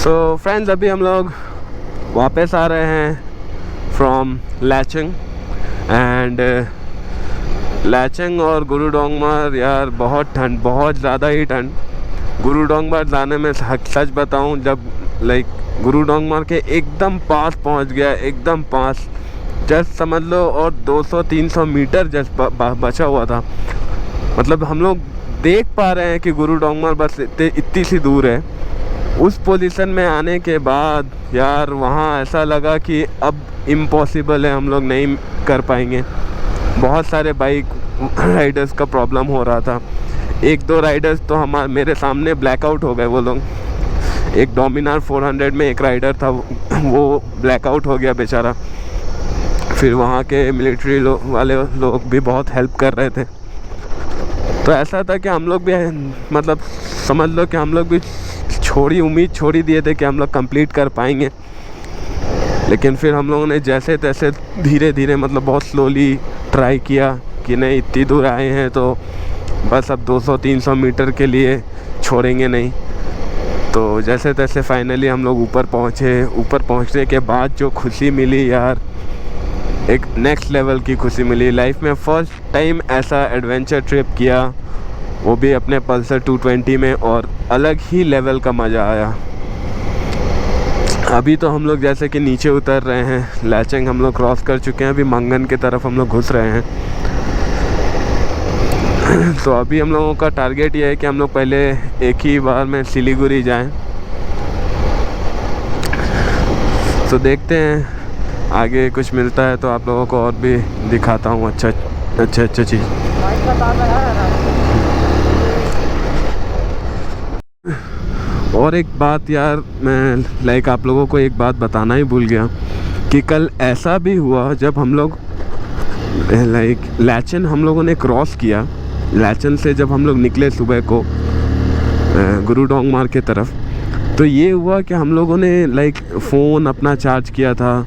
So friends, अभी हम लोग वापस आ रहे हैं फ्रॉम लैचंग एंड लैचंग और गुरुडोंगमार। यार बहुत ठंड, बहुत ज़्यादा ही ठंड। गुरुडोंगमार जाने में सच बताऊं, जब गुरुडोंगमार के एकदम पास पहुंच गया, एकदम पास, जस्ट समझ लो, और 200-300 मीटर जस्ट बचा हुआ था। मतलब हम लोग देख पा रहे हैं कि गुरुडोंगमार बस इतनी सी दूर है। उस पोजीशन में आने के बाद यार वहाँ ऐसा लगा कि अब इम्पॉसिबल है, हम लोग नहीं कर पाएंगे। बहुत सारे बाइक राइडर्स का प्रॉब्लम हो रहा था। 1-2 राइडर्स तो मेरे सामने ब्लैकआउट हो गए वो लोग। एक डोमिनार 400 में एक राइडर था, वो ब्लैकआउट हो गया बेचारा। फिर वहाँ के मिलिट्री वाले लोग भी बहुत हेल्प कर रहे थे। तो ऐसा था कि हम लोग भी, मतलब समझ लो कि हम लोग भी उम्मीद छोड़ ही दिए थे कि हम लोग कंप्लीट कर पाएंगे। लेकिन फिर हम लोगों ने जैसे तैसे धीरे धीरे, मतलब बहुत स्लोली ट्राई किया कि नहीं, इतनी दूर आए हैं तो बस अब 200-300 मीटर के लिए छोड़ेंगे नहीं। तो जैसे तैसे फाइनली हम लोग ऊपर पहुँचे। ऊपर पहुँचने के बाद जो खुशी मिली यार, एक नेक्स्ट लेवल की खुशी मिली। लाइफ में फ़र्स्ट टाइम ऐसा एडवेंचर ट्रिप किया, वो भी अपने पल्सर 220 में, और अलग ही लेवल का मज़ा आया। अभी तो हम लोग जैसे कि नीचे उतर रहे हैं, लैचंग हम लोग क्रॉस कर चुके हैं, अभी मंगन की तरफ हम लोग घुस रहे हैं। तो अभी हम लोगों का टारगेट ये है कि हम लोग पहले एक ही बार में सिलीगुड़ी जाएं। तो देखते हैं आगे कुछ मिलता है तो आप लोगों को और भी दिखाता हूँ अच्छा चीज़। और एक बात यार, मैं आप लोगों को एक बात बताना ही भूल गया कि कल ऐसा भी हुआ जब हम लोग लैचन हम लोगों ने क्रॉस किया। लैचन से जब हम लोग निकले सुबह को गुरुडोंगमार के तरफ, तो ये हुआ कि हम लोगों ने फ़ोन अपना चार्ज किया था,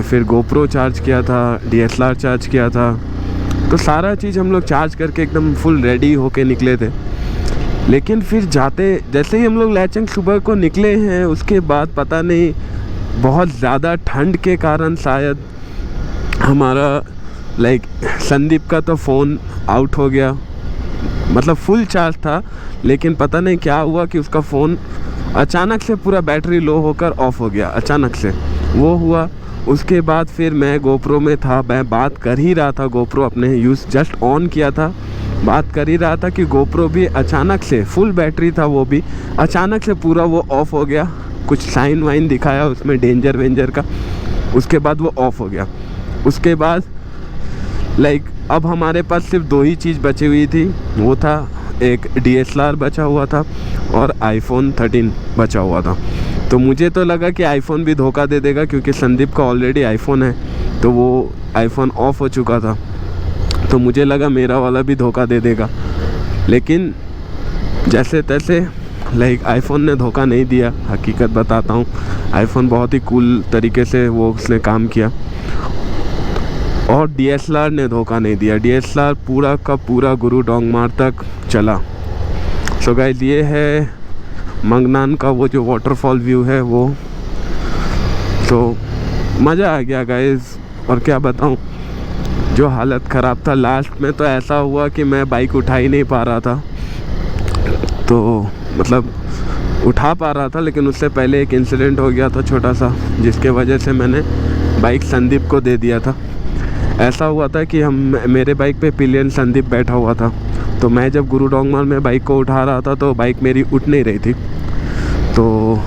फिर गोप्रो चार्ज किया था, DSLR चार्ज किया था। तो सारा चीज़ हम लोग चार्ज करके एकदम फुल रेडी होके निकले थे। लेकिन फिर जैसे ही हम लोग लैचंग सुबह को निकले हैं, उसके बाद पता नहीं बहुत ज़्यादा ठंड के कारण शायद हमारा संदीप का तो फ़ोन आउट हो गया। मतलब फुल चार्ज था, लेकिन पता नहीं क्या हुआ कि उसका फ़ोन अचानक से पूरा बैटरी लो होकर ऑफ हो गया। अचानक से वो हुआ। उसके बाद फिर मैं गोप्रो में था, मैं बात कर ही रहा था, गोप्रो अपने यूज़ जस्ट ऑन किया था, बात कर ही रहा था कि गोप्रो भी अचानक से, फुल बैटरी था वो भी, अचानक से पूरा वो ऑफ़ हो गया। कुछ साइन वाइन दिखाया उसमें डेंजर वेंजर का, उसके बाद वो ऑफ़ हो गया। उसके बाद अब हमारे पास सिर्फ 2 ही चीज़ बची हुई थी, वो था एक DSLR बचा हुआ था और iPhone 13 बचा हुआ था। तो मुझे तो लगा कि iPhone भी धोखा दे देगा, क्योंकि संदीप का ऑलरेडी iPhone है, तो वो iPhone ऑफ हो चुका था। तो मुझे लगा मेरा वाला भी धोखा दे देगा, लेकिन जैसे तैसे iPhone ने धोखा नहीं दिया। हकीकत बताता हूँ, iPhone बहुत ही कूल तरीके से उसने काम किया, और DSLR ने धोखा नहीं दिया। DSLR पूरा का पूरा गुरुडोंगमार तक चला। सो गाइस, ये है मंगनान का वो जो वाटरफॉल व्यू है वो। तो मज़ा आ गया गाइस, और क्या बताऊँ, जो हालत ख़राब था लास्ट में, तो ऐसा हुआ कि मैं बाइक उठा ही नहीं पा रहा था। तो मतलब उठा पा रहा था, लेकिन उससे पहले एक इंसिडेंट हो गया था छोटा सा, जिसके वजह से मैंने बाइक संदीप को दे दिया था। ऐसा हुआ था कि मेरे बाइक पे पिलियन संदीप बैठा हुआ था। तो मैं जब गुरुडोंगमार में बाइक को उठा रहा था तो बाइक मेरी उठ नहीं रही थी। तो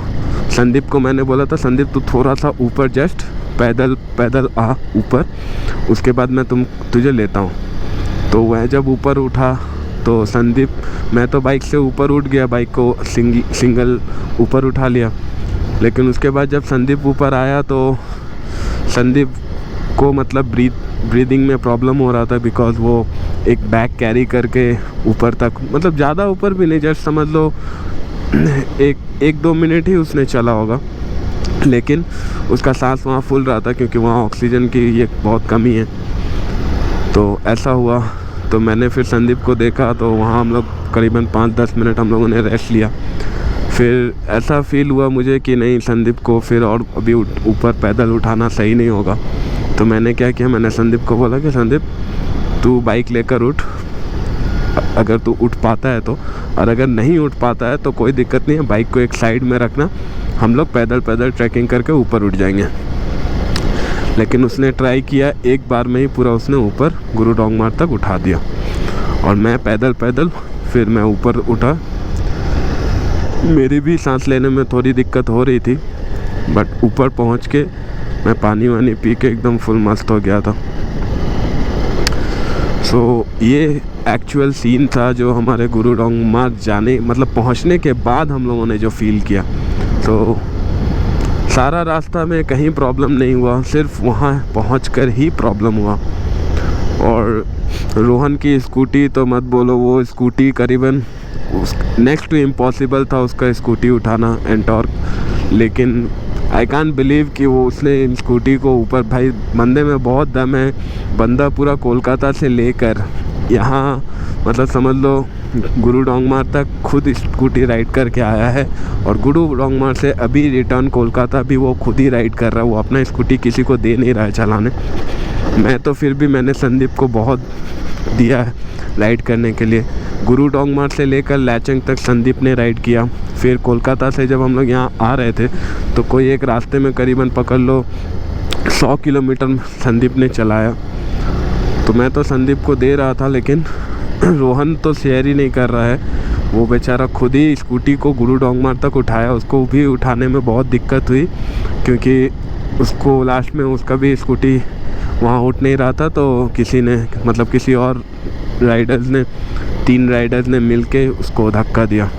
संदीप को मैंने बोला था, संदीप तू थोड़ा सा ऊपर जस्ट पैदल आ ऊपर, उसके बाद मैं तुझे लेता हूँ। तो वह जब ऊपर उठा तो संदीप, मैं तो बाइक से ऊपर उठ गया, बाइक को सिंगल ऊपर उठा लिया। लेकिन उसके बाद जब संदीप ऊपर आया तो संदीप को मतलब ब्रीदिंग में प्रॉब्लम हो रहा था, बिकॉज़ वो एक बैग कैरी करके ऊपर तक, मतलब ज़्यादा ऊपर भी नहीं, जस्ट समझ लो 1-2 मिनट ही उसने चला होगा, लेकिन उसका सांस वहाँ फूल रहा था, क्योंकि वहाँ ऑक्सीजन की ये बहुत कमी है। तो ऐसा हुआ। तो मैंने फिर संदीप को देखा, तो वहाँ हम लोग करीबन 5-10 मिनट हम लोगों ने रेस्ट लिया। फिर ऐसा फील हुआ मुझे कि नहीं, संदीप को फिर और अभी ऊपर पैदल उठाना सही नहीं होगा। तो मैंने क्या किया, मैंने संदीप को बोला कि संदीप तू बाइक लेकर उठ, अगर तू उठ पाता है तो, और अगर नहीं उठ पाता है तो कोई दिक्कत नहीं है, बाइक को एक साइड में रखना, हम लोग पैदल पैदल ट्रैकिंग करके ऊपर उठ जाएंगे। लेकिन उसने ट्राई किया, एक बार में ही पूरा उसने ऊपर गुरु डोंगमार तक उठा दिया, और मैं पैदल पैदल फिर मैं ऊपर उठा। मेरी भी सांस लेने में थोड़ी दिक्कत हो रही थी, बट ऊपर पहुंच के मैं पानी वानी पी के एकदम फुल मस्त हो गया था। सो ये एक्चुअल सीन था जो हमारे गुरु डोंगमार जाने मतलब पहुंचने के बाद हम लोगों ने जो फील किया। तो सारा रास्ता में कहीं प्रॉब्लम नहीं हुआ, सिर्फ वहाँ पहुंचकर ही प्रॉब्लम हुआ। और रोहन की स्कूटी तो मत बोलो, वो स्कूटी करीबन नेक्स्ट टू इम्पॉसिबल था उसका स्कूटी उठाना एंटॉर्क। लेकिन आई कांट बिलीव कि वो उसने स्कूटी को ऊपर, भाई बंदे में बहुत दम है, बंदा पूरा कोलकाता से लेकर यहाँ मतलब समझ लो गुरु डोंगमार तक खुद स्कूटी राइड करके आया है, और गुरु डोंगमार से अभी रिटर्न कोलकाता भी वो खुद ही राइड कर रहा है, वो अपना स्कूटी किसी को दे नहीं रहा है चलाने। मैं तो फिर भी मैंने संदीप को बहुत दिया है राइड करने के लिए। गुरु डोंगमार से लेकर लैचंग तक संदीप ने राइड किया। फिर कोलकाता से जब हम लोग यहाँ आ रहे थे तो कोई एक रास्ते में करीबन पकड़ लो 100 किलोमीटर संदीप ने चलाया। तो मैं तो संदीप को दे रहा था, लेकिन रोहन तो शेयर ही नहीं कर रहा है, वो बेचारा खुद ही स्कूटी को गुरु डोंगमार तक उठाया। उसको भी उठाने में बहुत दिक्कत हुई, क्योंकि उसको लास्ट में उसका भी स्कूटी वहाँ उठ नहीं रहा था, तो किसी ने मतलब किसी और राइडर्स ने 3 राइडर्स ने मिलके उसको धक्का दिया।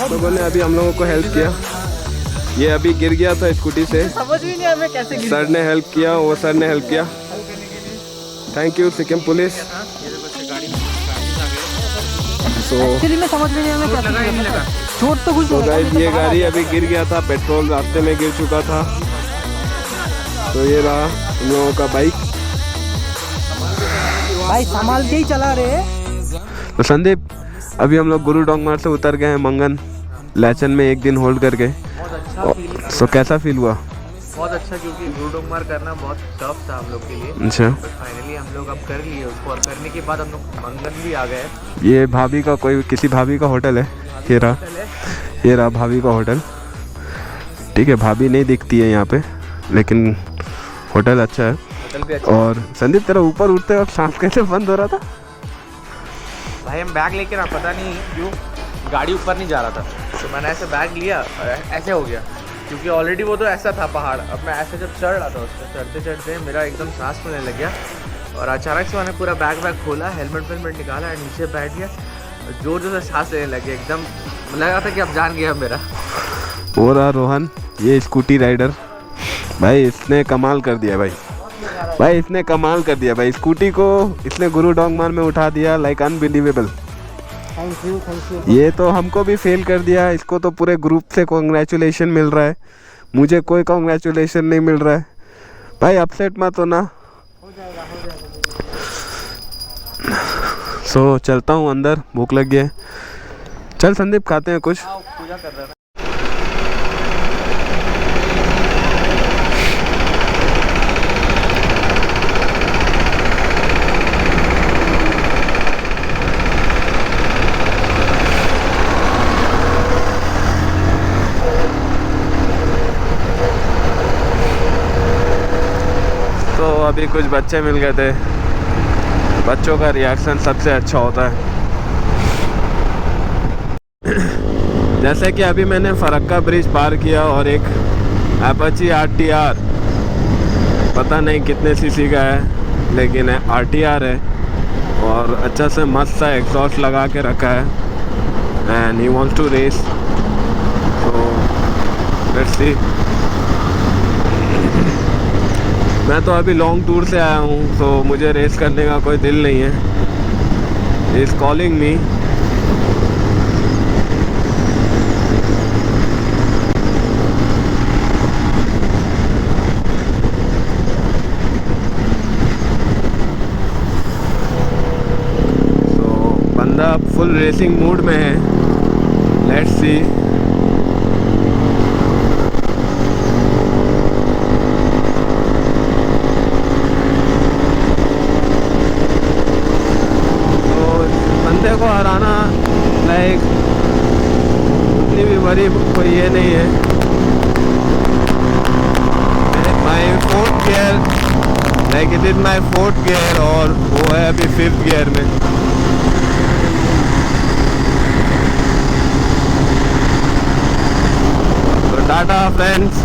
लोगों ने अभी हम लोगों को हेल्प किया। ये अभी गिर गया था स्कूटी से, समझ भी नहीं हमें कैसे गिर। सर ने हेल्प किया, वो सर ने हेल्प किया। Thank you Sikkim police. Actually में समझ में नहीं हमें कैसे चोट तो कुछ। तो गाइस ये गाड़ी अभी गिर गया था, पेट्रोल रास्ते में गिर चुका था। तो ये रहा हम लोगों का बाइक। भाई संभाल के ही चला रहे। तो संदीप अभी हम लोग गुरु डोंगमार से उतर गए हैं मंगन, लैचन में एक दिन होल्ड करके। तो कैसा फील हुआ? बहुत अच्छा, क्योंकि गुरु डोंगमार करना बहुत टफ था हम लोग के लिए। अच्छा, फाइनली हम लोग अब कर लिए उसको, और करने के बाद हम लोग मंगन भी आ गए। ये भाभी का किसी भाभी का होटल है, ये रहा भाभी का होटल। ठीक है, भाभी नहीं दिखती है यहाँ पे, लेकिन होटल अच्छा है। होटल भी अच्छा। और संदीप तेरा ऊपर उठते वक्त सांस कैसे बंद हो रहा था? भाई हम बैग लेके ना, पता नहीं क्यों गाड़ी ऊपर नहीं जा रहा था, तो मैंने ऐसे बैग लिया और ऐसे हो गया, क्योंकि ऑलरेडी वो तो ऐसा था पहाड़। अब मैं ऐसे जब चढ़ रहा था उस पर, चढ़ते चढ़ते मेरा एकदम सांस फूलने लग गया, और अचानक से मैंने पूरा बैग खोला, हेलमेट निकाला, नीचे बैठ गया, जोर जोर से सांस लेने लगे। एकदम लगा था कि अब जान गया मेरा। हो रहा रोहन, ये स्कूटी राइडर भाई, इसने कमाल कर दिया भाई इसने कमाल कर दिया भाई। स्कूटी को इसने गुरु डोंगमार में उठा दिया, लाइक अनबिलीवेबल। Thank you. ये तो हमको भी फेल कर दिया, इसको तो पूरे ग्रुप से कॉन्ग्रेचुलेशन मिल रहा है, मुझे कोई कॉन्ग्रेचुलेशन नहीं मिल रहा है। भाई अपसेट मत हो ना। हो जाएगा हो जाएगा। सो चलता हूँ अंदर, भूख लग गई है। चल संदीप खाते हैं कुछ। आओ पूजा कर रहे हैं। तो अभी कुछ बच्चे मिल गए थे, बच्चों का रिएक्शन सबसे अच्छा होता है। जैसे कि अभी मैंने फरक्का ब्रिज पार किया और एक अपाची RTR, पता नहीं कितने सीसी का है लेकिन RTR है और अच्छा से मस्त सा एग्जॉस्ट लगा के रखा है and he wants to race, तो लेट्स सी। मैं तो अभी लॉन्ग टूर से आया हूँ तो मुझे रेस करने का कोई दिल नहीं है। Is calling me. तो बंदा फुल रेसिंग मूड में है, लेट्स सी। को हराना लाइक उतनी भी बड़ी कोई ये नहीं है। माई 4th gear, like it is my 4th gear और वो है अभी 5th गियर में। तो टाटा फ्रेंड्स।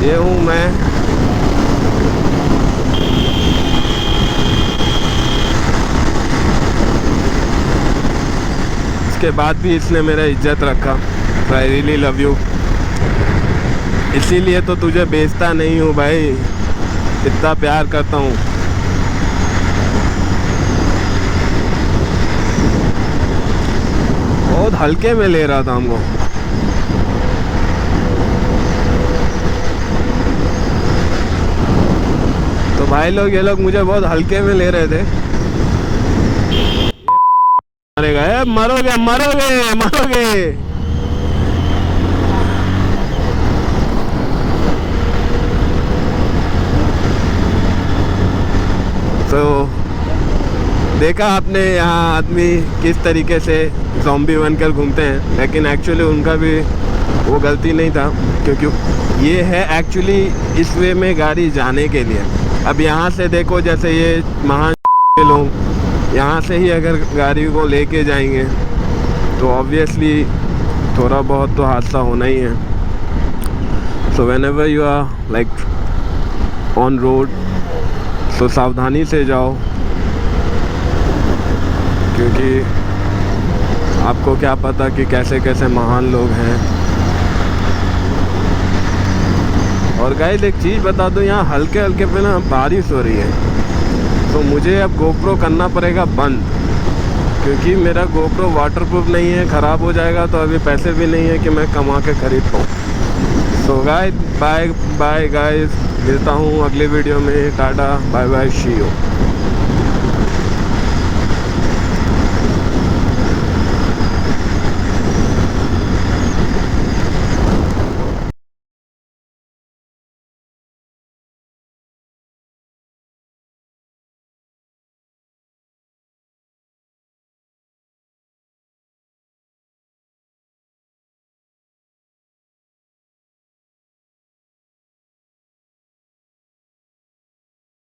ये हूँ मैं। के बाद भी इसने मेरा इज्जत रखा। आई रियली लव यू, इसीलिए तो तुझे बेचता नहीं हूँ भाई, इतना प्यार करता हूँ। बहुत हल्के में ले रहा था हमको। तो भाई लोग ये लोग मुझे बहुत हल्के में ले रहे थे। मरेगा, मरोगे मरोगे मरोगे। तो देखा आपने यहाँ आदमी किस तरीके से ज़ॉम्बी बनकर घूमते हैं, लेकिन एक्चुअली उनका भी वो गलती नहीं था, क्योंकि ये है एक्चुअली इस वे में गाड़ी जाने के लिए। अब यहाँ से देखो, जैसे ये महान लोग यहाँ से ही अगर गाड़ी को लेके जाएंगे तो ऑब्वियसली थोड़ा बहुत तो हादसा होना ही है। So whenever you are like on road, तो सावधानी से जाओ, क्योंकि आपको क्या पता कि कैसे कैसे महान लोग हैं। और गाइस एक चीज़ बता दो, यहाँ हल्के हल्के पे ना बारिश हो रही है, तो मुझे अब गोप्रो करना पड़ेगा बंद, क्योंकि मेरा गोप्रो वाटरप्रूफ नहीं है, ख़राब हो जाएगा। तो अभी पैसे भी नहीं है कि मैं कमा के खरीद पाऊँ। तो गाइस बाय बाय गाइस, मिलता हूँ अगले वीडियो में। Tata bye bye, see you.